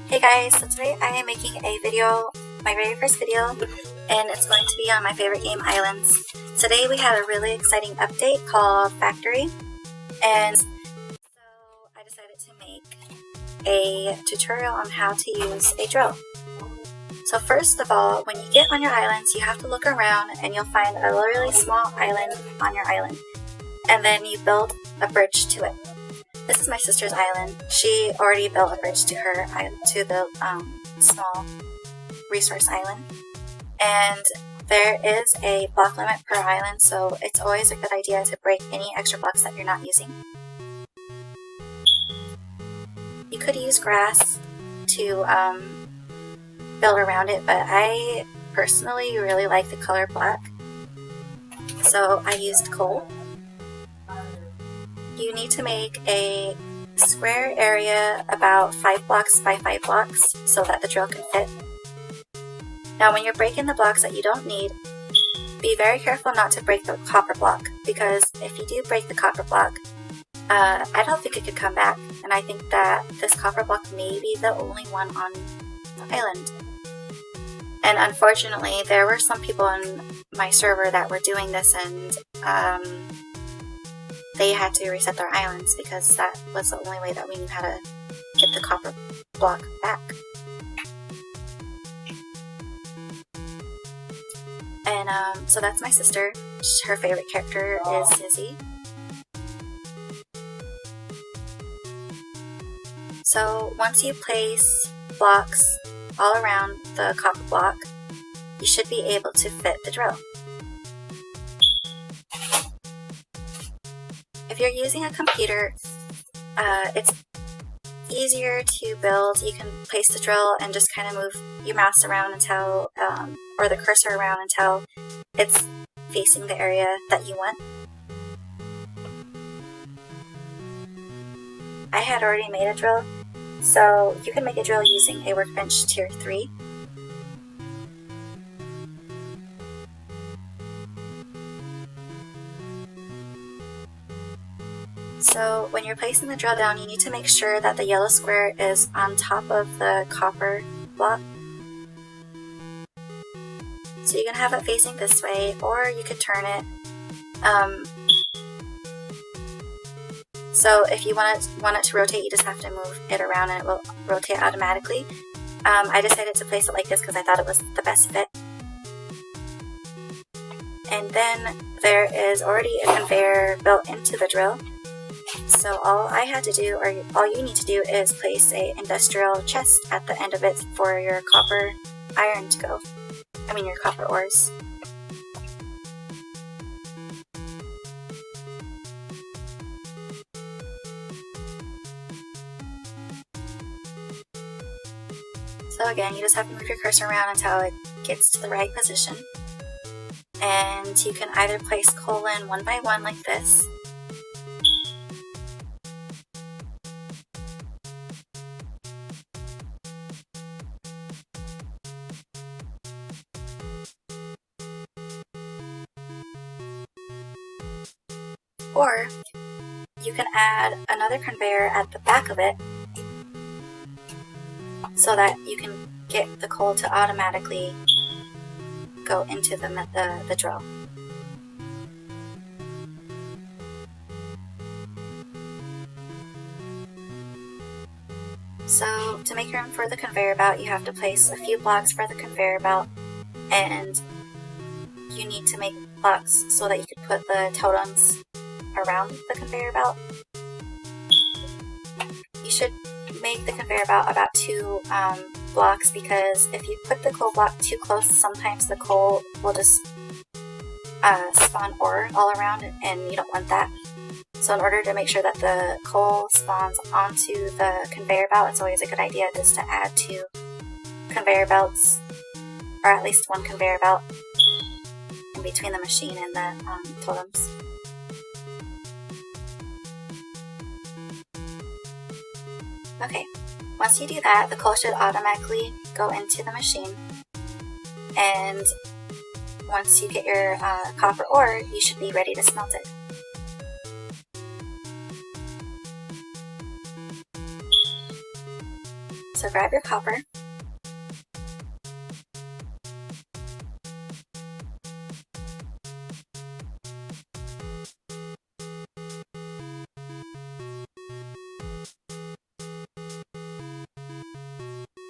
Hey guys, so today I am making a video, my very first video, and it's going to be on my favorite game, Islands. Today we had a really exciting update called Factory, and so I decided to make a tutorial on how to use a drill. So first of all, when you get on your islands, you have to look around and you'll find a really small island on your island, and then you build a bridge to it. This is my sister's island. She already built a bridge to her to the small resource island. And there is a block limit per island, so it's always a good idea to break any extra blocks that you're not using. You could use grass to build around it, but I personally really like the color black, so I used coal. You need to make a square area about 5 blocks by 5 blocks so that the drill can fit. Now when you're breaking the blocks that you don't need, be very careful not to break the copper block, because if you do break the copper block, I don't think it could come back, and I think that this copper block may be the only one on the island. And unfortunately, there were some people on my server that were doing this, and they had to reset their islands because that was the only way that we knew how to get the copper block back. And so that's my sister. Her favorite character is Sissy. So once you place blocks all around the copper block, you should be able to fit the drill. If you're using a computer, it's easier to build. You can place the drill and just kind of move your mouse around until, or the cursor around until it's facing the area that you want. I had already made a drill, so you can make a drill using a workbench tier 3. So when you're placing the drill down, you need to make sure that the yellow square is on top of the copper block. So you can have it facing this way, or you could turn it. So if you want it to rotate, you just have to move it around and it will rotate automatically. I decided to place it like this because I thought it was the best fit. And then there is already a conveyor built into the drill. So all I had to do, or all you need to do, is place a industrial chest at the end of it for your copper iron to go. I mean your copper ores. So again, you just have to move your cursor around until it gets to the right position. And you can either place coal in one by one like this, or you can add another conveyor at the back of it so that you can get the coal to automatically go into the drill. So to make room for the conveyor belt, you have to place a few blocks for the conveyor belt, and you need to make blocks so that you can put the totems around the conveyor belt. You should make the conveyor belt about 2 blocks, because if you put the coal block too close, sometimes the coal will just spawn ore all around, and you don't want that. So in order to make sure that the coal spawns onto the conveyor belt, it's always a good idea just to add 2 conveyor belts, or at least 1 conveyor belt in between the machine and the totems. Okay, once you do that, the coal should automatically go into the machine, and once you get your copper ore, you should be ready to smelt it. So grab your copper.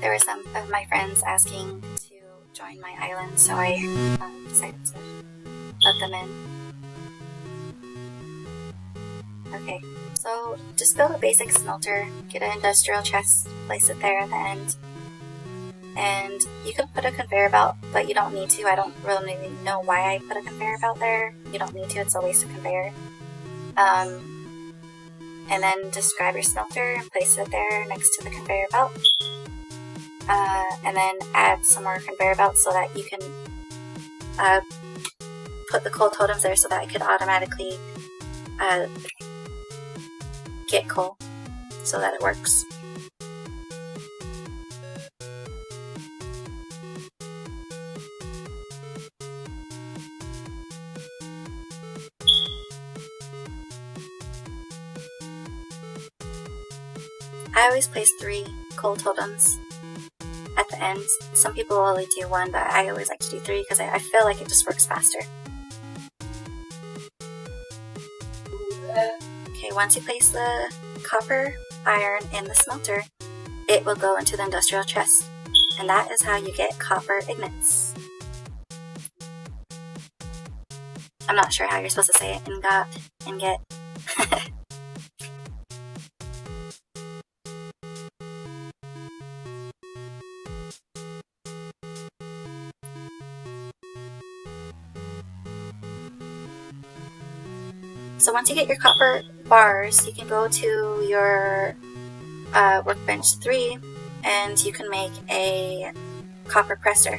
There were some of my friends asking to join my island, so I decided to let them in. Okay, so just build a basic smelter, get an industrial chest, place it there at the end, and you can put a conveyor belt, but you don't need to. I don't really know why I put a conveyor belt there. You don't need to, it's a waste of conveyor. And then just grab your smelter and place it there next to the conveyor belt. And then add some more conveyor belts so that you can put the coal totems there so that it could automatically get coal so that it works. I always place 3 coal totems at the end. Some people only do 1, but I always like to do 3 because I feel like it just works faster. Okay, once you place the copper, iron, in the smelter, it will go into the industrial chest, and that is how you get copper ingots. I'm not sure how you're supposed to say it, ingot. So once you get your copper bars, you can go to your workbench 3 and you can make a copper presser.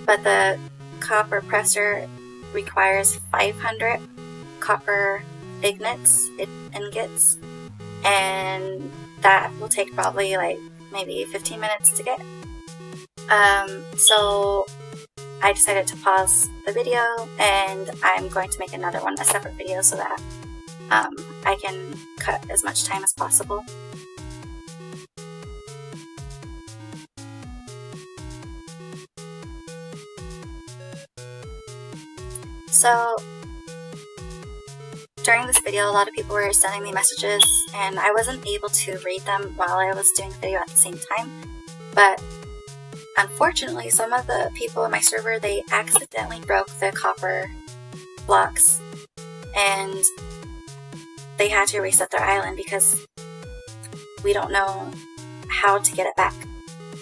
But the copper presser requires 500 copper ingots, and that will take probably like maybe 15 minutes to get. So I decided to pause the video, and I'm going to make another one, a separate video, so that I can cut as much time as possible. So during this video, a lot of people were sending me messages, and I wasn't able to read them while I was doing the video at the same time, but unfortunately, some of the people in my server, they accidentally broke the copper blocks, and they had to reset their island because we don't know how to get it back.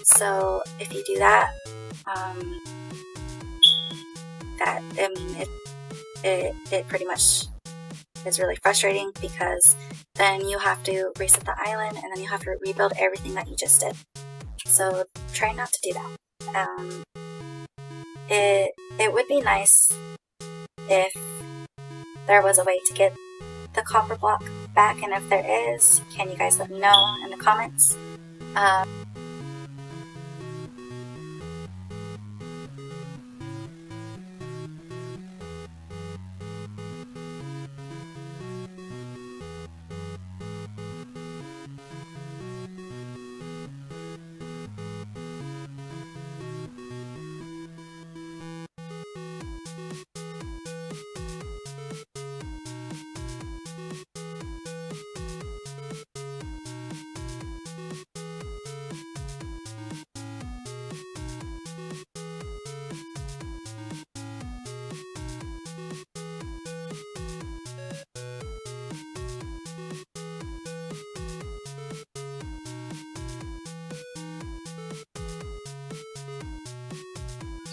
So if you do that, it pretty much is really frustrating, because then you have to reset the island and then you have to rebuild everything that you just did. So try not to do that. It would be nice if there was a way to get the copper block back, and if there is, can you guys let me know in the comments?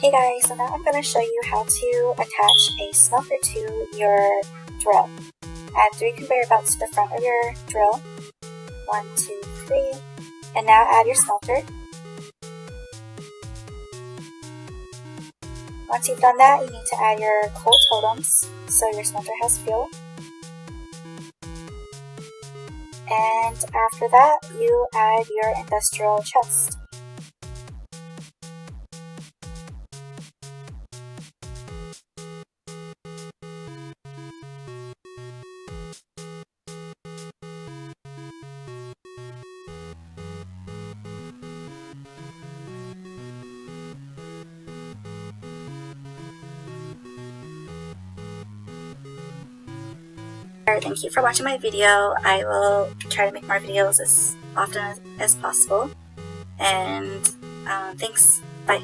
Hey guys, so now I'm going to show you how to attach a smelter to your drill. Add 3 conveyor belts to the front of your drill. 1, 2, 3. And now add your smelter. Once you've done that, you need to add your coal totems so your smelter has fuel. And after that, you add your industrial chest. Thank you for watching my video. I will try to make more videos as often as possible. And thanks. Bye.